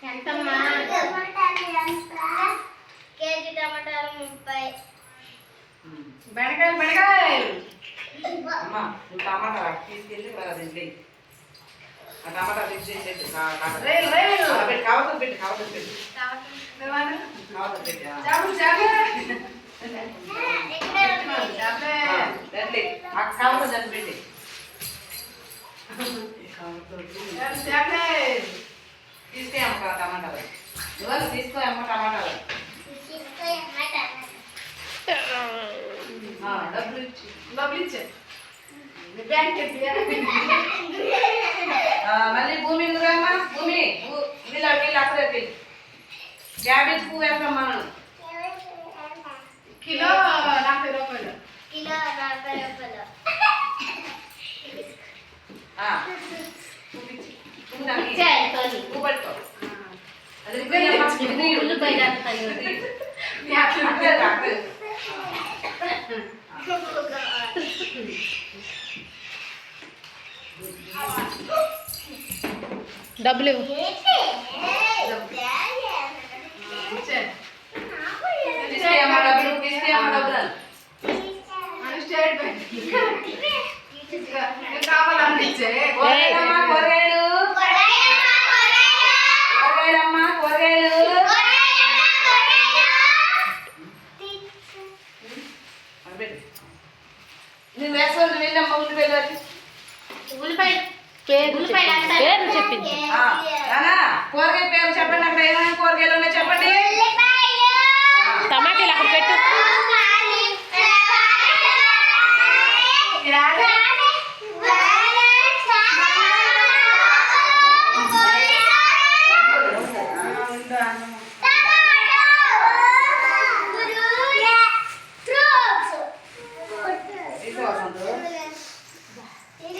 ఎంతమ్మా? కేజీ టమాటాలు 30. బెండకాయలు అమ్మా నువ్వు టమాటా తీసుకెళ్ళి తింటే ఆ టమాటా తెచ్చి కావతలు పెట్టి కావతలు పెట్టి కావతలు పెట్టి కావతలు జల్లి పెట్టి తీస్తే అమ్మ టమాటాలు ఇవాళ తీసుకో అమ్మ టమాటాలు డబ్బులు ఇచ్చే మళ్ళీ భూమి అమ్మా భూమి వీళ్ళు అక్కడ క్యాబేజ్ పువ్వు వేస్తామ్మా కిలో 40 రూపాయలు. కిలో 40 రూపాయలు. పువ్వు పట్టుకో అది డబ్బులు నేను వేసుకోండి వెళ్ళమ్మా ఉల్లిపాయ పేరు చెప్పింది కూరగాయ పేరు చెప్పండి అక్కడ ఏమైనా కూరగాయలు ఉన్నాయి చెప్పండి